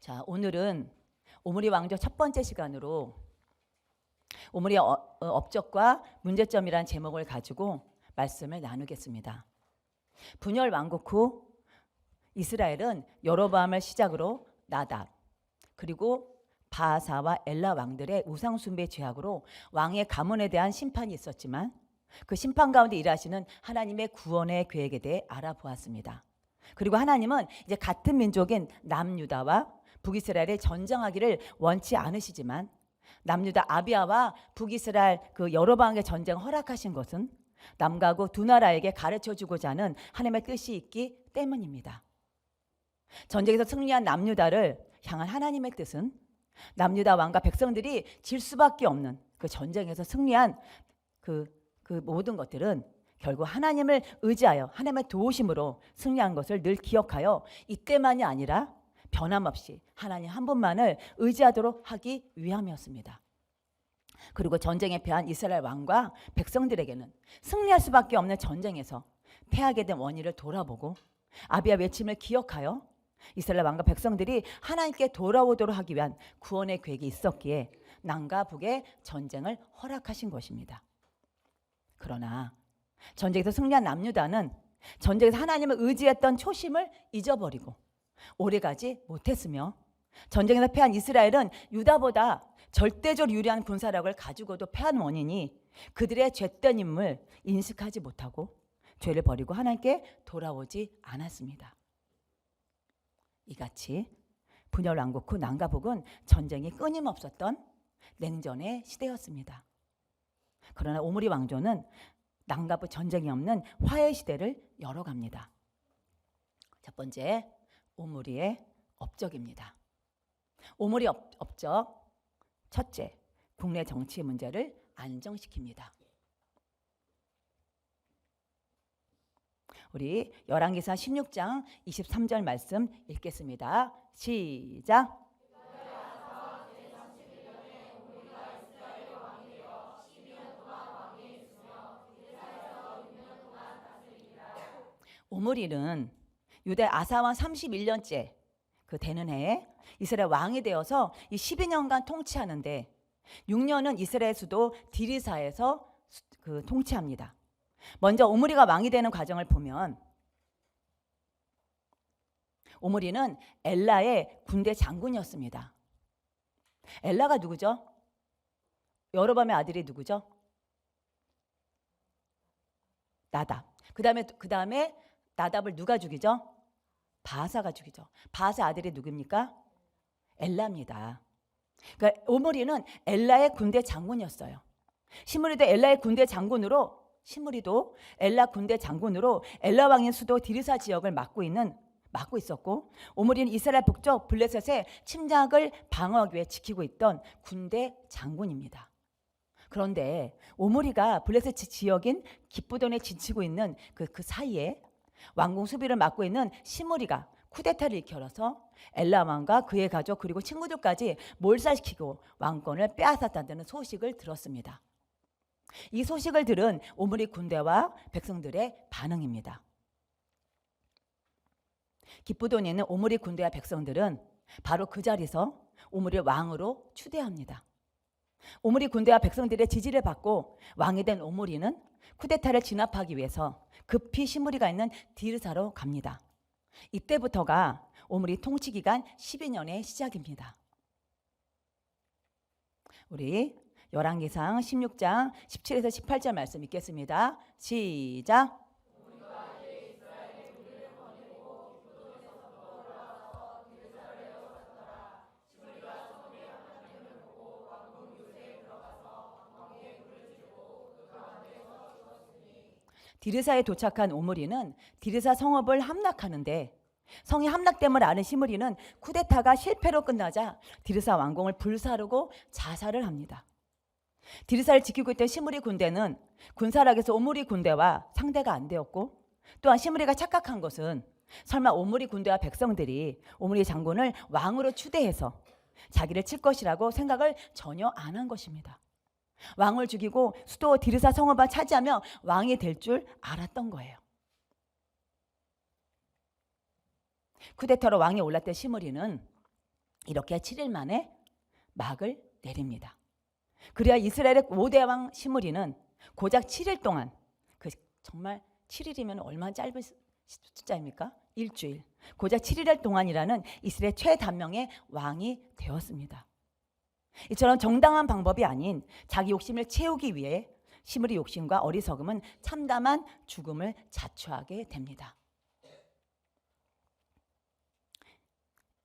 자, 오늘은 오므리 왕조 첫 번째 시간으로 오므리의 업적과 문제점이란 제목을 가지고 말씀을 나누겠습니다. 분열 왕국 후 이스라엘은 여로보암을 시작으로 나답 그리고 바아사와 엘라 왕들의 우상 숭배 죄악으로 왕의 가문에 대한 심판이 있었지만 그 심판 가운데 일하시는 하나님의 구원의 계획에 대해 알아보았습니다. 그리고 하나님은 이제 같은 민족인 남유다와 북이스라엘이 전쟁하기를 원치 않으시지만 남유다 아비아와 북이스라엘 그 여로보암의 전쟁을 허락하신 것은 남과 북 두 나라에게 가르쳐주고자 하는 하나님의 뜻이 있기 때문입니다. 전쟁에서 승리한 남유다를 향한 하나님의 뜻은 남유다 왕과 백성들이 질 수밖에 없는 그 전쟁에서 승리한 그 모든 것들은 결국 하나님을 의지하여 하나님의 도우심으로 승리한 것을 늘 기억하여 이때만이 아니라 변함없이 하나님 한 분만을 의지하도록 하기 위함이었습니다. 그리고 전쟁에 패한 이스라엘 왕과 백성들에게는 승리할 수밖에 없는 전쟁에서 패하게 된 원인을 돌아보고 아비야 외침을 기억하여 이스라엘 왕과 백성들이 하나님께 돌아오도록 하기 위한 구원의 계획이 있었기에 남과 북의 전쟁을 허락하신 것입니다. 그러나 전쟁에서 승리한 남유다는 전쟁에서 하나님을 의지했던 초심을 잊어버리고 오래가지 못했으며 전쟁에서 패한 이스라엘은 유다보다 절대적으로 유리한 군사력을 가지고도 패한 원인이 그들의 죄된 임을 인식하지 못하고 죄를 버리고 하나님께 돌아오지 않았습니다. 이같이 분열 왕국 후 남과 북은 전쟁이 끊임없었던 냉전의 시대였습니다. 그러나 오므리 왕조는 남과 북 전쟁이 없는 화해 시대를 열어갑니다. 첫 번째, 오므리의 업적입니다. 오므리 업적 첫째, 국내 정치 문제를 안정시킵니다. 우리 열왕기사 16장 23절 말씀 읽겠습니다. 시작. 오므리는 유대 아사왕 31년째 그 되는 해에 이스라엘 왕이 되어서 이 12년간 통치하는데 6년은 이스라엘 수도 디리사에서 그 통치합니다. 먼저 오므리가 왕이 되는 과정을 보면 오므리는 엘라의 군대 장군이었습니다. 엘라가 누구죠? 여로보암의 아들이 누구죠? 나답. 그다음에 나답을 누가 죽이죠? 바아사가 죽이죠. 바아사 아들이 누굽니까? 엘라입니다. 그러니까 오므리는 엘라의 군대 장군이었어요. 시므리도 엘라의 군대 장군으로 엘라 왕의 수도 디르사 지역을 맡고 있었고 오므리는 이스라엘 북쪽 블레셋의 침략을 방어하기 위해 지키고 있던 군대 장군입니다. 그런데 오므리가 블레셋 지역인 기브돈에 지치고 있는 그 사이에 왕궁 수비를 맡고 있는 시므리가 쿠데타를 일으켜서 엘라 왕과 그의 가족 그리고 친구들까지 몰살시키고 왕권을 빼앗았다는 소식을 들었습니다. 이 소식을 들은 오므리 군대와 백성들의 반응입니다. 기브돈에 있는 오므리 군대와 백성들은 바로 그 자리에서 오므리를 왕으로 추대합니다. 오므리 군대와 백성들의 지지를 받고 왕이 된 오므리는 쿠데타를 진압하기 위해서 급히 시므리가 있는 디르사로 갑니다. 이때부터가 오므리 통치 기간 12년의 시작입니다. 우리 열왕기상 16장 17에서 18절 말씀 읽겠습니다. 시작. 디르사에 도착한 오므리는 디르사 성읍을 함락하는데 성이 함락됨을 아는 시므리는 쿠데타가 실패로 끝나자 디르사 왕궁을 불사르고 자살을 합니다. 디르사를 지키고 있던 시므리 군대는 군사력에서 오므리 군대와 상대가 안 되었고 또한 시므리가 착각한 것은 설마 오므리 군대와 백성들이 오므리 장군을 왕으로 추대해서 자기를 칠 것이라고 생각을 전혀 안 한 것입니다. 왕을 죽이고 수도 디르사 성읍을 차지하며 왕이 될 줄 알았던 거예요. 쿠데타로 왕에 올랐던 시므리는 이렇게 7일 만에 막을 내립니다. 그래야 이스라엘의 5대 왕 시므리는 고작 7일 동안, 정말 7일이면 얼마나 짧은 숫자입니까? 일주일. 고작 7일 동안이라는 이스라엘 최단명의 왕이 되었습니다. 이처럼 정당한 방법이 아닌 자기 욕심을 채우기 위해 시므리 욕심과 어리석음은 참담한 죽음을 자초하게 됩니다.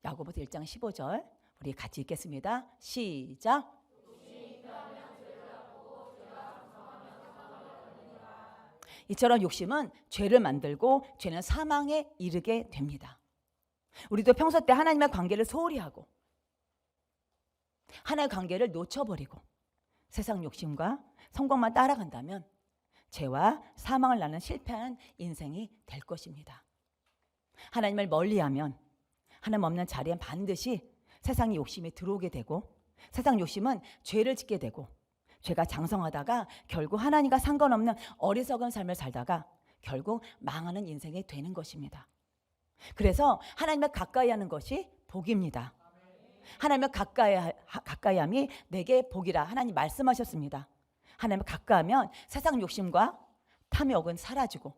야고보서 1장 15절 우리 같이 읽겠습니다. 시작. 이처럼 욕심은 죄를 만들고 죄는 사망에 이르게 됩니다. 우리도 평소 때 하나님의 관계를 소홀히 하고 하나님의 관계를 놓쳐버리고 세상 욕심과 성공만 따라간다면 죄와 사망을 낳는 실패한 인생이 될 것입니다. 하나님을 멀리하면 하나님 없는 자리엔 반드시 세상의 욕심이 들어오게 되고 세상 욕심은 죄를 짓게 되고 죄가 장성하다가 결국 하나님과 상관없는 어리석은 삶을 살다가 결국 망하는 인생이 되는 것입니다. 그래서 하나님을 가까이 하는 것이 복입니다. 하나님을 가까이함이 내게 복이라 하나님 말씀하셨습니다. 하나님을 가까이하면 세상 욕심과 탐욕은 사라지고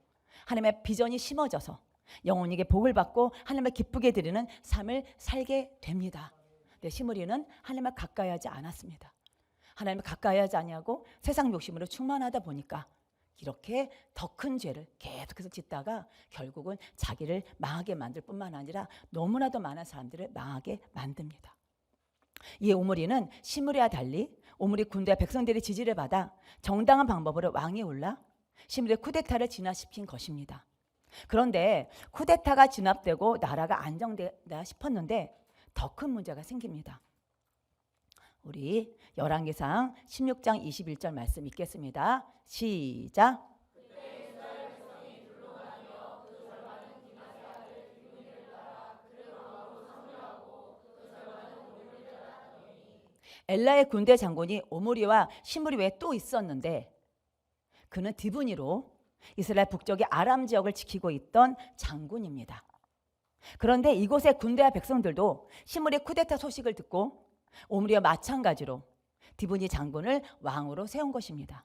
하나님의 비전이 심어져서 영혼에게 복을 받고 하나님을 기쁘게 드리는 삶을 살게 됩니다. 근데 시므리는 하나님을 가까이 하지 않았습니다. 하나님을 가까이 하지 아니하고 세상 욕심으로 충만하다 보니까 이렇게 더 큰 죄를 계속해서 짓다가 결국은 자기를 망하게 만들 뿐만 아니라 너무나도 많은 사람들을 망하게 만듭니다. 이에 오므리는 시므리와 달리 오므리 군대와 백성들의 지지를 받아 정당한 방법으로 왕이 올라 시므리의 쿠데타를 진압시킨 것입니다. 그런데 쿠데타가 진압되고 나라가 안정되다 싶었는데 더 큰 문제가 생깁니다. 우리 열왕기상 16장 21절 말씀 읽겠습니다. 시작. 엘라의 군대 장군이 오므리와 시므리 외에 또 있었는데 그는 디브니로 이스라엘 북쪽의 아람 지역을 지키고 있던 장군입니다. 그런데 이곳의 군대와 백성들도 시므리의 쿠데타 소식을 듣고 오므리와 마찬가지로 디브니 장군을 왕으로 세운 것입니다.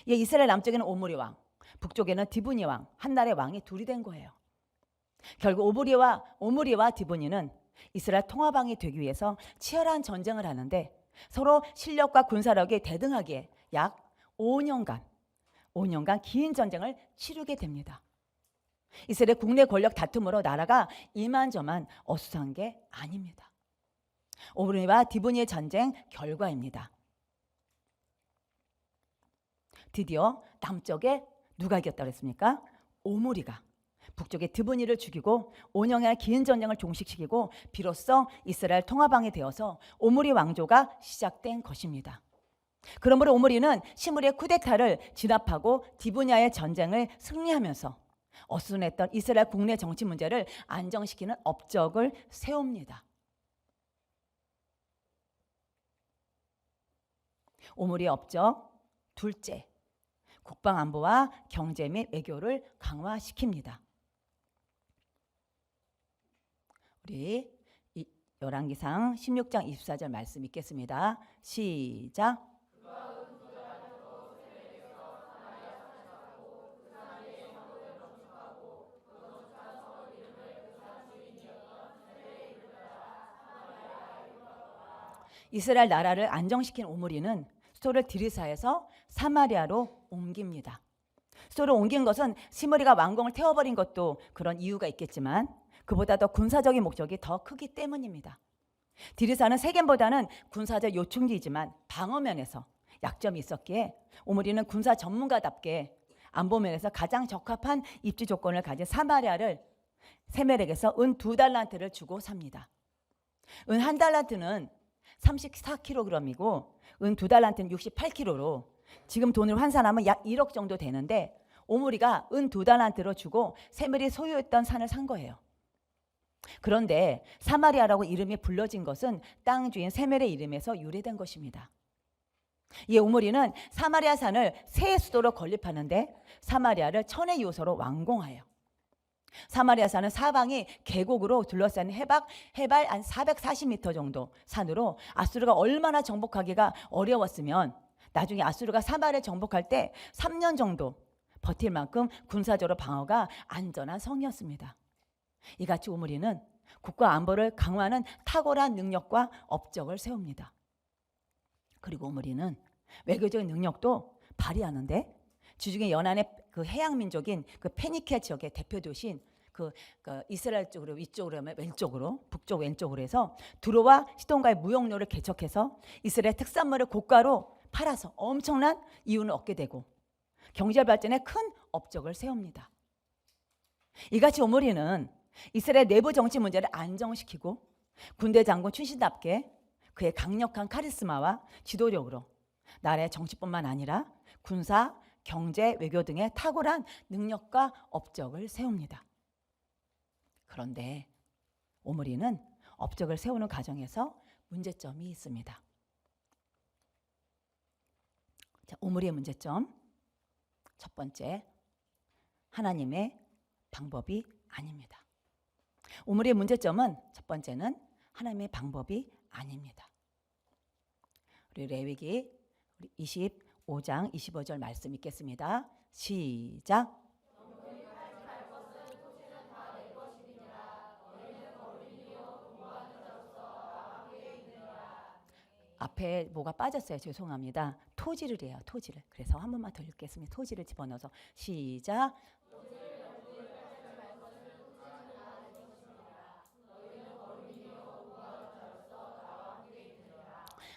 이스라엘 남쪽에는 오므리 왕, 북쪽에는 디브니 왕, 한 나라의 왕이 둘이 된 거예요. 결국 오므리와 디브니는 이스라엘 통합왕이 되기 위해서 치열한 전쟁을 하는데 서로 실력과 군사력이 대등하기에 약 5년간 긴 전쟁을 치르게 됩니다. 이스라엘 국내 권력 다툼으로 나라가 이만저만 어수선한 게 아닙니다. 오므리와 디브니의 전쟁 결과입니다. 드디어 남쪽에 누가 이겼다고 했습니까? 오므리가 북쪽의 디브니를 죽이고 5년의 긴 전쟁을 종식시키고 비로소 이스라엘 통합왕이 되어서 오므리 왕조가 시작된 것입니다. 그러므로 오므리는 시므리의 쿠데타를 진압하고 디브냐의 전쟁을 승리하면서 어수선했던 이스라엘 국내 정치 문제를 안정시키는 업적을 세웁니다. 오므리의 업적 둘째, 국방안보와 경제 및 외교를 강화시킵니다. 우리 열왕기상 16장 24절 말씀 읽겠습니다. 시작. 이스라엘 나라를 안정시킨 오므리는 수도를 디르사에서 사마리아로 옮깁니다. 수도를 옮긴 것은 시므리가 왕궁을 태워버린 것도 그런 이유가 있겠지만 그보다 더 군사적인 목적이 더 크기 때문입니다. 디르사는 세겜보다는 군사적 요충지이지만 방어면에서 약점이 있었기에 오므리는 군사 전문가답게 안보면에서 가장 적합한 입지 조건을 가진 사마리아를 세멜에게서 은 2달란트를 주고 삽니다. 은 1달란트는 34kg이고 은 2달란트는 68kg로 지금 돈으로 환산하면 약 1억 정도 되는데 오므리가 은 2달란트로 주고 세멜이 소유했던 산을 산 거예요. 그런데 사마리아라고 이름이 불려진 것은 땅 주인 세멜의 이름에서 유래된 것입니다. 이 오므리는 사마리아 산을 새 수도로 건립하는데 사마리아를 천의 요소로 완공하여 사마리아 산은 사방이 계곡으로 둘러싼 해발 한 440m 정도 산으로 아수르가 얼마나 정복하기가 어려웠으면 나중에 아수르가 사마리아를 정복할 때 3년 정도 버틸 만큼 군사적으로 방어가 안전한 성이었습니다. 이같이 우므리는 국가 안보를 강화하는 탁월한 능력과 업적을 세웁니다. 그리고 우므리는 외교적인 능력도 발휘하는데 지중해 연안의 그 해양 민족인 그 페니키아 지역의 대표 도시인 그 이스라엘 쪽으로 위쪽으로 하면 왼쪽으로 북쪽 왼쪽으로 해서 두로와 시돈과의 무역로를 개척해서 이스라엘 특산물을 고가로 팔아서 엄청난 이윤을 얻게 되고 경제 발전에 큰 업적을 세웁니다. 이같이 우므리는 이스라엘 내부 정치 문제를 안정시키고 군대 장군 출신답게 그의 강력한 카리스마와 지도력으로 나라의 정치뿐만 아니라 군사, 경제, 외교 등의 탁월한 능력과 업적을 세웁니다. 그런데 오므리는 업적을 세우는 과정에서 문제점이 있습니다. 자, 오므리의 문제점. 첫 번째, 하나님의 방법이 아닙니다. 오므리의 문제점은 첫 번째는 하나님의 방법이 아닙니다. 우리 레위기 25장 25절 말씀 읽겠습니다. 시작. 앞에 뭐가 빠졌어요. 죄송합니다. 토지를 해요. 토지를. 그래서 한 번만 더 읽겠습니다. 토지를 집어넣어서 시작.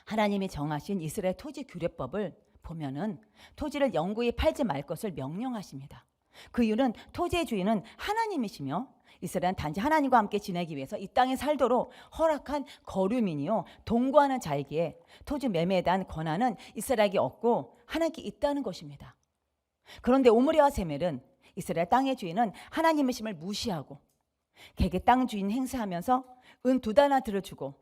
하나님이 정하신 이스라엘 토지 규례법을 보면은 토지를 영구히 팔지 말 것을 명령하십니다. 그 이유는 토지의 주인은 하나님이시며 이스라엘은 단지 하나님과 함께 지내기 위해서 이 땅에 살도록 허락한 거류민이요 동거하는 자이기에 토지 매매에 대한 권한은 이스라엘에게 없고 하나님께 있다는 것입니다. 그런데 오므리와 세멜은 이스라엘 땅의 주인은 하나님이심을 무시하고 개개 땅 주인 행세하면서 은 2달란트를 주고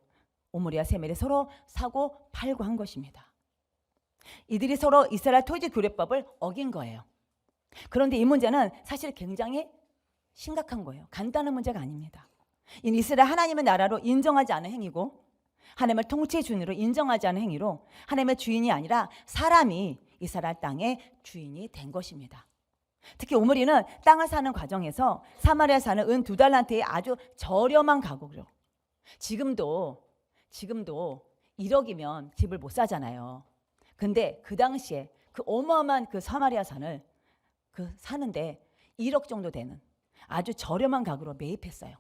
오므리와 세멜이 서로 사고 팔고 한 것입니다. 이들이 서로 이스라엘 토지 규례법을 어긴 거예요. 그런데 이 문제는 사실 굉장히 심각한 거예요. 간단한 문제가 아닙니다. 이스라엘 하나님의 나라로 인정하지 않은 행위고 하나님을 통치의 주인으로 인정하지 않은 행위로 하나님의 주인이 아니라 사람이 이스라엘 땅의 주인이 된 것입니다. 특히 오므리는 땅을 사는 과정에서 사마리아 사는 은 2달란트의 아주 저렴한 가격으로 지금도 1억이면 집을 못 사잖아요. 근데 그 당시에 그 어마어마한 그 사마리아 산을 사는데 1억 정도 되는 아주 저렴한 가격으로 매입했어요.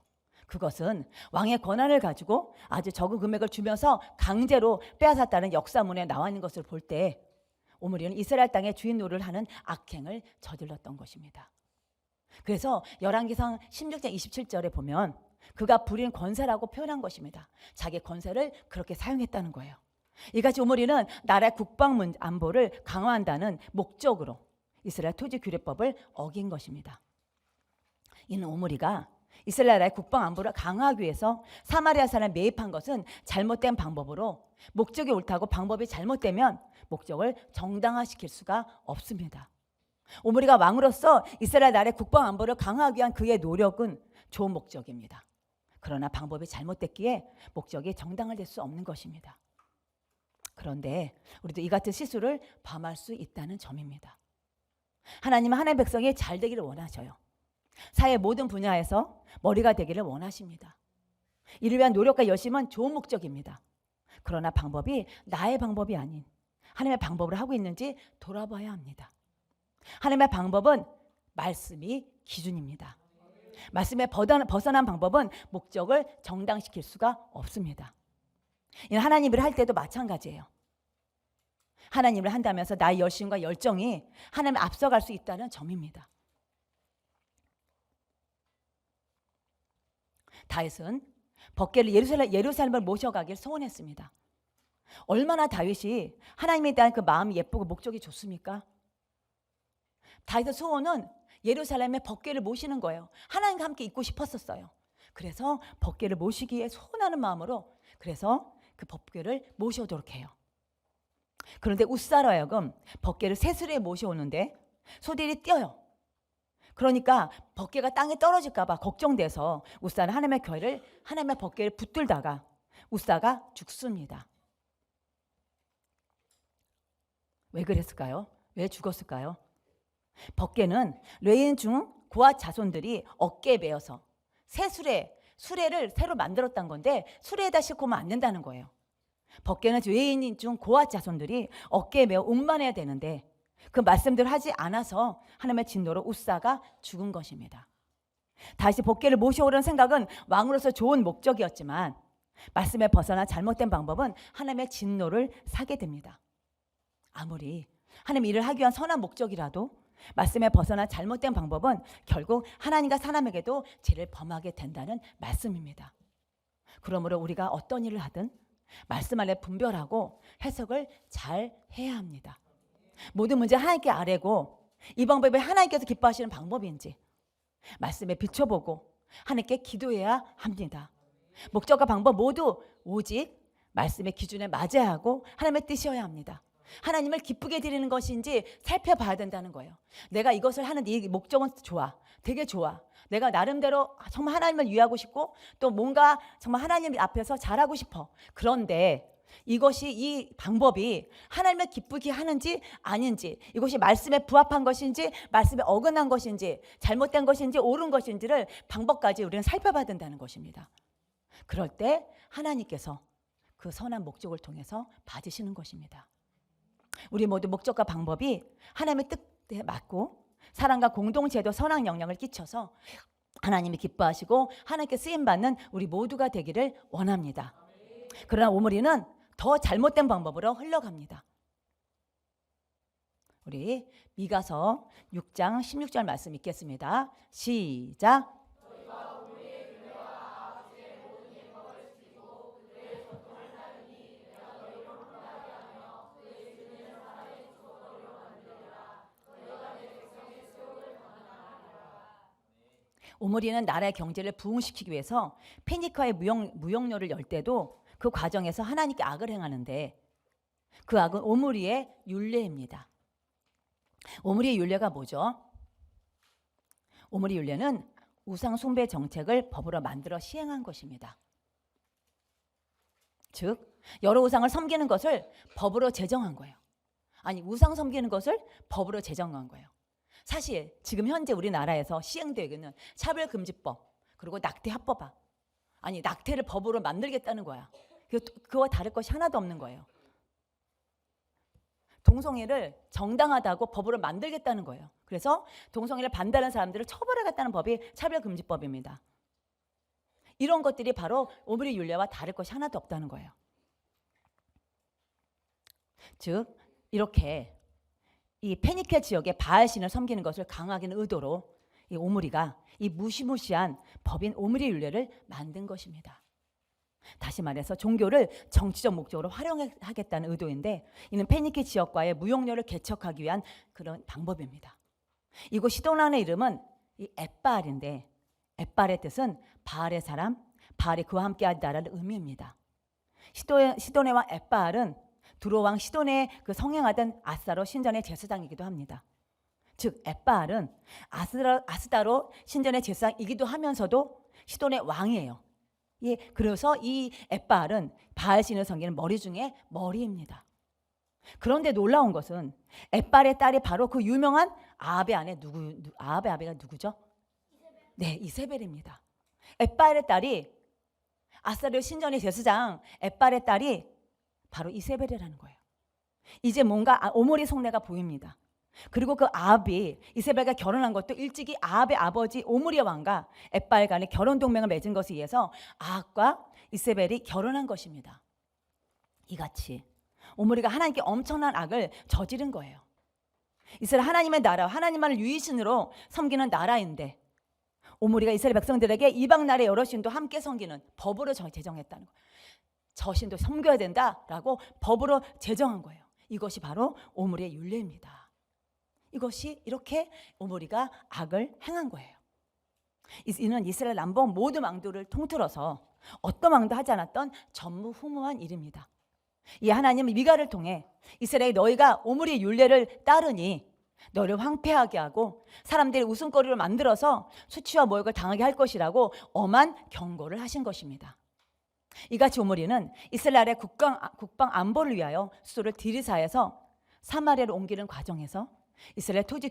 그것은 왕의 권한을 가지고 아주 적은 금액을 주면서 강제로 빼앗았다는 역사문에 나와 있는 것을 볼 때 오므리는 이스라엘 땅의 주인 노릇을 하는 악행을 저질렀던 것입니다. 그래서 열왕기상 16장 27절에 보면 그가 부린 권세라고 표현한 것입니다. 자기 권세를 그렇게 사용했다는 거예요. 이같이 오므리는 나라의 국방 안보를 강화한다는 목적으로 이스라엘 토지 규례법을 어긴 것입니다. 이는 오므리가 이스라엘 나라의 국방 안보를 강화하기 위해서 사마리아 산을 매입한 것은 잘못된 방법으로 목적이 옳다고 방법이 잘못되면 목적을 정당화시킬 수가 없습니다. 오므리가 왕으로서 이스라엘 나라의 국방 안보를 강화하기 위한 그의 노력은 좋은 목적입니다. 그러나 방법이 잘못됐기에 목적이 정당화될 수 없는 것입니다. 그런데 우리도 이 같은 실수를 범할 수 있다는 점입니다. 하나님은 하나님의 백성이 잘 되기를 원하셔요. 사회 모든 분야에서 머리가 되기를 원하십니다. 이를 위한 노력과 열심은 좋은 목적입니다. 그러나 방법이 나의 방법이 아닌 하나님의 방법으로 하고 있는지 돌아봐야 합니다. 하나님의 방법은 말씀이 기준입니다. 말씀에 벗어난 방법은 목적을 정당시킬 수가 없습니다. 하나님 일을 할 때도 마찬가지예요. 하나님 일을 한다면서 나의 열심과 열정이 하나님을 앞서갈 수 있다는 점입니다. 다윗은 법궤를 예루살렘을 모셔가길 소원했습니다. 얼마나 다윗이 하나님에 대한 그 마음이 예쁘고 목적이 좋습니까? 다윗의 소원은 예루살렘에 법궤를 모시는 거예요. 하나님과 함께 있고 싶었었어요. 그래서 법궤를 모시기에 소원하는 마음으로 그래서 그 법궤를 모셔오도록 해요. 그런데 웃사로 하여금 법궤를 세수리에 모셔오는데 소들이 뛰어요. 그러니까 법궤가 땅에 떨어질까 봐 걱정돼서 우사는 하나님의 법궤를 붙들다가 우사가 죽습니다. 왜 그랬을까요? 왜 죽었을까요? 법궤는 레위인 중 고앗 자손들이 어깨에 메어서 새 수레를 새로 만들었던 건데 수레에다 싣고 오면 안 된다는 거예요. 법궤는 레위인 중 고앗 자손들이 어깨에 메어 운반해야 되는데 그 말씀대로 하지 않아서 하나님의 진노로 우사가 죽은 것입니다. 다시 법궤를 모셔오려는 생각은 왕으로서 좋은 목적이었지만 말씀에 벗어나 잘못된 방법은 하나님의 진노를 사게 됩니다. 아무리 하나님 일을 하기 위한 선한 목적이라도 말씀에 벗어나 잘못된 방법은 결국 하나님과 사람에게도 죄를 범하게 된다는 말씀입니다. 그러므로 우리가 어떤 일을 하든 말씀 안에 분별하고 해석을 잘 해야 합니다. 모든 문제 하나님께 아뢰고 이 방법이 하나님께서 기뻐하시는 방법인지 말씀에 비춰보고 하나님께 기도해야 합니다. 목적과 방법 모두 오직 말씀의 기준에 맞아야 하고 하나님의 뜻이어야 합니다. 하나님을 기쁘게 드리는 것인지 살펴봐야 된다는 거예요. 내가 이것을 하는 이 목적은 좋아, 되게 좋아. 내가 나름대로 정말 하나님을 위하고 싶고 또 뭔가 정말 하나님 앞에서 잘하고 싶어. 그런데 이것이 이 방법이 하나님을 기쁘게 하는지 아닌지, 이것이 말씀에 부합한 것인지 말씀에 어긋난 것인지 잘못된 것인지 옳은 것인지를 방법까지 우리는 살펴봐야 된다는 것입니다. 그럴 때 하나님께서 그 선한 목적을 통해서 받으시는 것입니다. 우리 모두 목적과 방법이 하나님의 뜻에 맞고 사람과 공동체에도 선한 영향을 끼쳐서 하나님이 기뻐하시고 하나님께 쓰임받는 우리 모두가 되기를 원합니다. 그러나 오므리는 더 잘못된 방법으로 흘러갑니다. 우리 미가서 6장 16절 말씀 읽겠습니다. 시작. 오므리는 나라의 경제를 부흥시키기 위해서 페니카의 무역로를 열 때도 그 과정에서 하나님께 악을 행하는데 그 악은 오므리의 율례입니다. 오므리의 율례가 뭐죠? 오므리 율례는 우상 숭배 정책을 법으로 만들어 시행한 것입니다. 즉 여러 우상을 섬기는 것을 법으로 제정한 거예요. 아니 우상 섬기는 것을 법으로 제정한 거예요. 사실 지금 현재 우리나라에서 시행되고 있는 차별금지법 그리고 낙태합법화, 아니 낙태를 법으로 만들겠다는 거야. 그와 다를 것이 하나도 없는 거예요. 동성애를 정당하다고 법으로 만들겠다는 거예요. 그래서 동성애를 반대하는 사람들을 처벌하겠다는 법이 차별금지법입니다. 이런 것들이 바로 오므리 율례와 다를 것이 하나도 없다는 거예요. 즉 이렇게 이 페니케 지역의 바알신을 섬기는 것을 강화하기는 의도로 이 오므리가 이 무시무시한 법인 오므리 율례를 만든 것입니다. 다시 말해서 종교를 정치적 목적으로 활용하겠다는 의도인데 이는 페니케 지역과의 무역로를 개척하기 위한 그런 방법입니다. 이곳 시도난의 이름은 이 엣바알인데 엣바알의 뜻은 바알의 사람, 바알이 그와 함께한 나라를 의미합니다. 시도네와 엣바알은 두로 왕 시돈의 그 성행하던 아스타로 신전의 제사장이기도 합니다. 즉 엣바알은 아스타로 신전의 제사장이기도 하면서도 시돈의 왕이에요. 예, 그래서 이 엣바알은 바알신을 섬기는 머리 중에 머리입니다. 그런데 놀라운 것은 엣바알의 딸이 바로 그 유명한 아합의 아내 아합의 아내가 누구죠? 네, 이세벨입니다. 엣바알의 딸이 아스타로 신전의 제사장 엣바알의 딸이 바로 이세벨이라는 거예요. 이제 뭔가 오므리 속내가 보입니다. 그리고 그 아합이 이세벨과 결혼한 것도 일찍이 아합의 아버지 오므리의 왕과 엣바알 간의 결혼 동맹을 맺은 것에 의해서 아합과 이세벨이 결혼한 것입니다. 이같이 오므리가 하나님께 엄청난 악을 저지른 거예요. 이스라엘 하나님의 나라, 하나님만을 유일신으로 섬기는 나라인데 오므리가 이스라엘 백성들에게 이방 나라의 여러 신도 함께 섬기는 법으로 제정했다는 거예요. 저 신도 섬겨야 된다라고 법으로 제정한 거예요. 이것이 바로 오므리의 율례입니다. 이것이 이렇게 오므리가 악을 행한 거예요. 이는 이스라엘 남북 모든 왕들을 통틀어서 어떤 왕도 하지 않았던 전무후무한 일입니다. 이 하나님은 미가를 통해 이스라엘 너희가 오므리의 율례를 따르니 너를 황폐하게 하고 사람들이 웃음거리를 만들어서 수치와 모욕을 당하게 할 것이라고 엄한 경고를 하신 것입니다. 이같이 오므리는 이스라엘의 국방 안보를 위하여 수도를 디르사에서 사마리아로 옮기는 과정에서 이스라엘 토지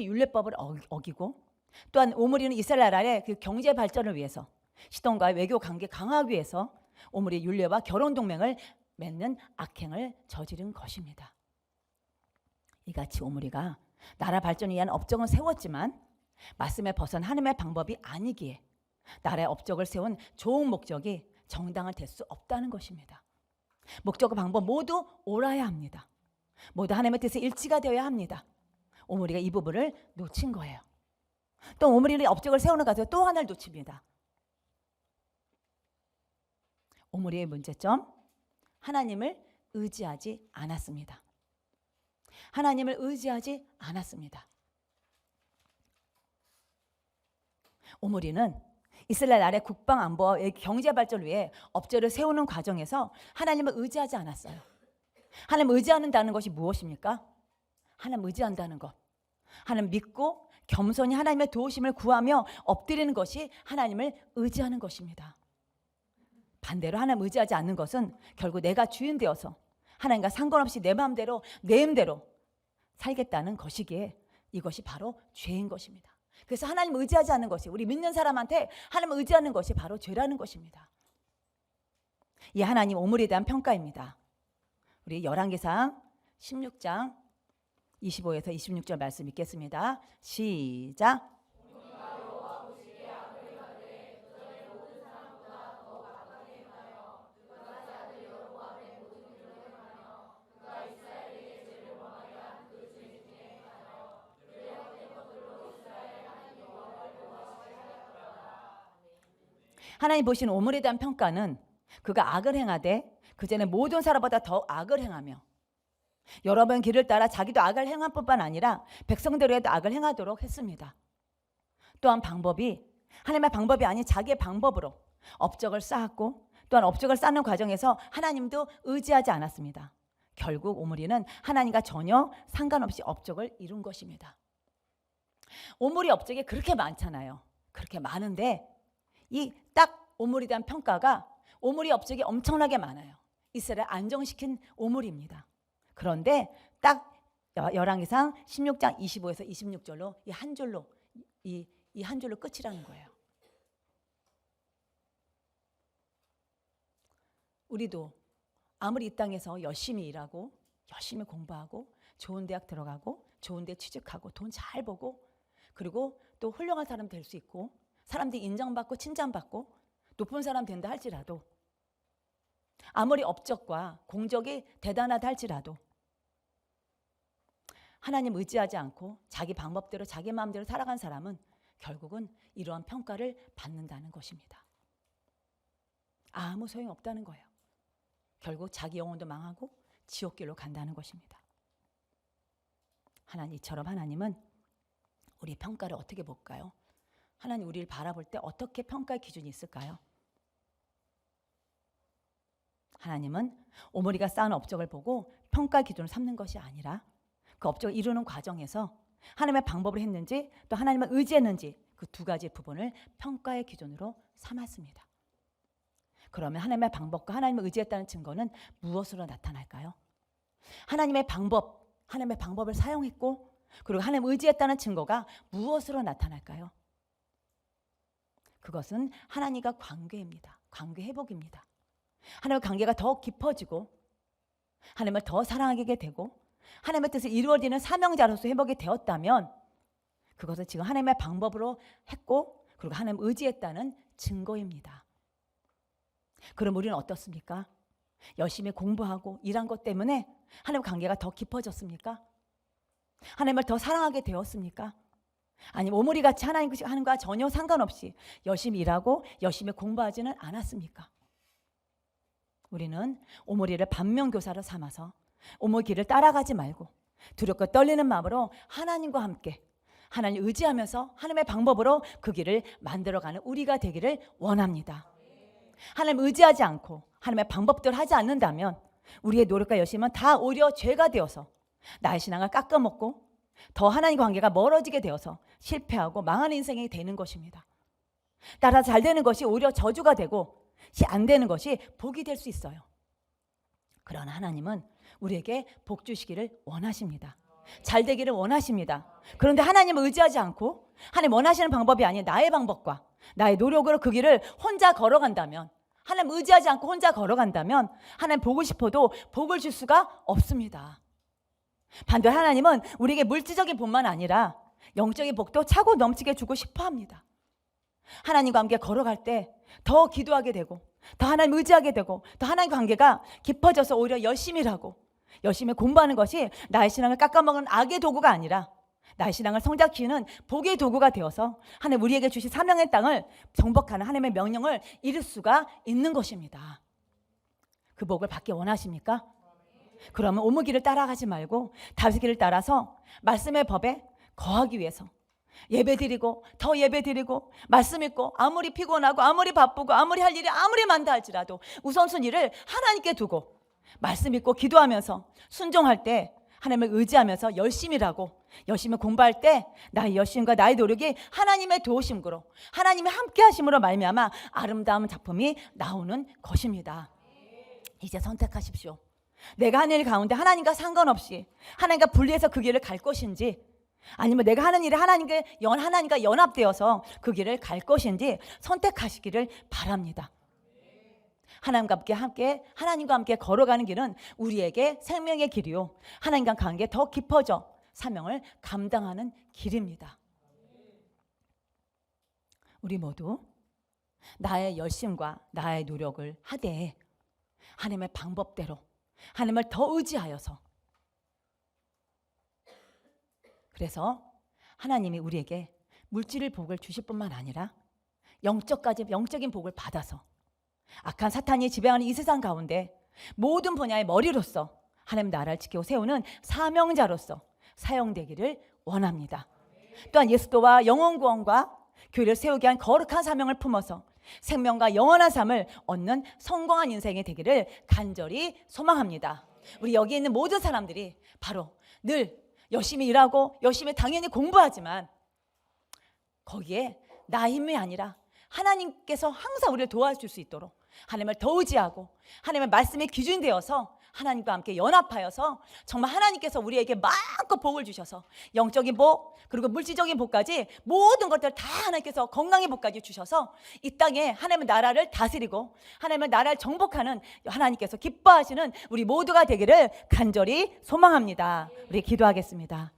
율례법을 어기고, 또한 오므리는 이스라엘의 그 경제 발전을 위해서 시돈과의 외교 관계 강화하기 위해서 오므리의 율례와 결혼 동맹을 맺는 악행을 저지른 것입니다. 이같이 오므리가 나라 발전을 위한 업적은 세웠지만 말씀에 벗어난 하나님의 방법이 아니기에 나라의 업적을 세운 좋은 목적이 정당화 될 수 없다는 것입니다. 목적과 방법 모두 옳아야 합니다. 모두 하나님의 뜻에 일치가 되어야 합니다. 오므리가 이 부분을 놓친 거예요. 또 오므리는 업적을 세우는 가서 또 하나를 놓칩니다. 오므리의 문제점, 하나님을 의지하지 않았습니다. 하나님을 의지하지 않았습니다. 오므리는 이스라엘 나라의 국방 안보와 경제 발전을 위해 업적을 세우는 과정에서 하나님을 의지하지 않았어요. 하나님 의지한다는 것이 무엇입니까? 하나님 의지한다는 것, 하나님 믿고 겸손히 하나님의 도우심을 구하며 엎드리는 것이 하나님을 의지하는 것입니다. 반대로 하나님 의지하지 않는 것은 결국 내가 주인 되어서 하나님과 상관없이 내 마음대로 내 힘대로 살겠다는 것이기에 이것이 바로 죄인 것입니다. 그래서 하나님 의지하지 않는 것이, 우리 믿는 사람한테 하나님 의지하는 것이 바로 죄라는 것입니다. 이 하나님 오므리에 대한 평가입니다. 우리 열왕기상 16장 25에서 26절 말씀 읽겠습니다. 시작. 하나님 보시는 오므리에 대한 평가는 그가 악을 행하되 그 전에 모든 사람보다 더 악을 행하며 여러 번 길을 따라 자기도 악을 행한 뿐만 아니라 백성들에게도 악을 행하도록 했습니다. 또한 방법이 하나님의 방법이 아닌 자기의 방법으로 업적을 쌓았고, 또한 업적을 쌓는 과정에서 하나님도 의지하지 않았습니다. 결국 오므리는 하나님과 전혀 상관없이 업적을 이룬 것입니다. 오므리 업적이 그렇게 많잖아요. 그렇게 많은데 이 딱 오므리에 대한 평가가 오므리 업적이 엄청나게 많아요. 이스라엘 안정시킨 오므리입니다. 그런데 딱 열왕기상 16장 25에서 26절로 이 한 줄로 이 한 줄로 끝이라는 거예요. 우리도 아무리 이 땅에서 열심히 일하고 열심히 공부하고 좋은 대학 들어가고 좋은 데 취직하고 돈 잘 벌고 그리고 또 훌륭한 사람 될 수 있고 사람들이 인정받고 칭찬받고 높은 사람 된다 할지라도, 아무리 업적과 공적이 대단하다 할지라도 하나님 의지하지 않고 자기 방법대로 자기 마음대로 살아간 사람은 결국은 이러한 평가를 받는다는 것입니다. 아무 소용없다는 거예요. 결국 자기 영혼도 망하고 지옥길로 간다는 것입니다. 이처럼 하나님은 우리 평가를 어떻게 볼까요? 하나님 우리를 바라볼 때 어떻게 평가의 기준이 있을까요? 하나님은 오므리가 쌓은 업적을 보고 평가 기준을 삼는 것이 아니라 그 업적을 이루는 과정에서 하나님의 방법을 했는지 또 하나님을 의지했는지 그 두 가지 부분을 평가의 기준으로 삼았습니다. 그러면 하나님의 방법과 하나님을 의지했다는 증거는 무엇으로 나타날까요? 하나님의 방법을 사용했고 그리고 하나님을 의지했다는 증거가 무엇으로 나타날까요? 그것은 하나님과 관계입니다. 관계 회복입니다. 하나님과 관계가 더 깊어지고 하나님을 더 사랑하게 되고 하나님의 뜻을 이루어지는 사명자로서 회복이 되었다면 그것은 지금 하나님의 방법으로 했고 그리고 하나님을 의지했다는 증거입니다. 그럼 우리는 어떻습니까? 열심히 공부하고 일한 것 때문에 하나님과 관계가 더 깊어졌습니까? 하나님을 더 사랑하게 되었습니까? 아니면 오므리같이 하나님과 전혀 상관없이 열심히 일하고 열심히 공부하지는 않았습니까? 우리는 오므리를 반면교사로 삼아서 오므리 길을 따라가지 말고 두렵고 떨리는 마음으로 하나님과 함께 하나님 의지하면서 하나님의 방법으로 그 길을 만들어가는 우리가 되기를 원합니다. 하나님 의지하지 않고 하나님의 방법대로 하지 않는다면 우리의 노력과 열심은 다 오히려 죄가 되어서 나의 신앙을 깎아먹고 더 하나님 관계가 멀어지게 되어서 실패하고 망하는 인생이 되는 것입니다. 따라서 잘 되는 것이 오히려 저주가 되고 안 되는 것이 복이 될 수 있어요. 그러나 하나님은 우리에게 복 주시기를 원하십니다. 잘 되기를 원하십니다. 그런데 하나님을 의지하지 않고 하나님 원하시는 방법이 아닌 나의 방법과 나의 노력으로 그 길을 혼자 걸어간다면, 하나님 의지하지 않고 혼자 걸어간다면 하나님 보고 싶어도 복을 줄 수가 없습니다. 반대로 하나님은 우리에게 물질적인 복만 아니라 영적인 복도 차고 넘치게 주고 싶어 합니다. 하나님과 함께 걸어갈 때 더 기도하게 되고 더 하나님 의지하게 되고 더 하나님 관계가 깊어져서 오히려 열심히 일하고 열심히 공부하는 것이 나의 신앙을 깎아먹은 악의 도구가 아니라 나의 신앙을 성장시키는 복의 도구가 되어서 하나님 우리에게 주신 사명의 땅을 정복하는 하나님의 명령을 이룰 수가 있는 것입니다. 그 복을 받기 원하십니까? 그러면 오무 길을 따라가지 말고 다윗의 길을 따라서 말씀의 법에 거하기 위해서 예배드리고 더 예배드리고 말씀 읽고 아무리 피곤하고 아무리 바쁘고 아무리 할 일이 아무리 많다 할지라도 우선순위를 하나님께 두고 말씀 읽고 기도하면서 순종할 때 하나님을 의지하면서 열심히 일하고 열심히 공부할 때 나의 열심과 나의 노력이 하나님의 도우심으로 하나님의 함께 하심으로 말미암아 아름다운 작품이 나오는 것입니다. 이제 선택하십시오. 내가 하는 일 가운데 하나님과 상관없이 하나님과 분리해서 그 길을 갈 것인지, 아니면 내가 하는 일에 하나님과 연합되어서 그 길을 갈 것인지 선택하시기를 바랍니다. 하나님과 함께 걸어가는 길은 우리에게 생명의 길이요 하나님과 관계 더 깊어져 사명을 감당하는 길입니다. 우리 모두 나의 열심과 나의 노력을 하되 하나님의 방법대로 하나님을 더 의지하여서, 그래서 하나님이 우리에게 물질의 복을 주실 뿐만 아니라 영적인 복을 받아서 악한 사탄이 지배하는 이 세상 가운데 모든 분야의 머리로서 하나님 나라를 지키고 세우는 사명자로서 사용되기를 원합니다. 또한 예수도와 영원 구원과 교회를 세우게 한 거룩한 사명을 품어서 생명과 영원한 삶을 얻는 성공한 인생이 되기를 간절히 소망합니다. 우리 여기 있는 모든 사람들이 바로 늘 열심히 일하고 열심히 당연히 공부하지만 거기에 나 힘이 아니라 하나님께서 항상 우리를 도와줄 수 있도록 하나님을 더 의지하고 하나님의 말씀이 기준이 되어서 하나님과 함께 연합하여서 정말 하나님께서 우리에게 마음껏 복을 주셔서 영적인 복 그리고 물질적인 복까지 모든 것들 다 하나님께서 건강의 복까지 주셔서 이 땅에 하나님의 나라를 다스리고 하나님의 나라를 정복하는 하나님께서 기뻐하시는 우리 모두가 되기를 간절히 소망합니다. 우리 기도하겠습니다.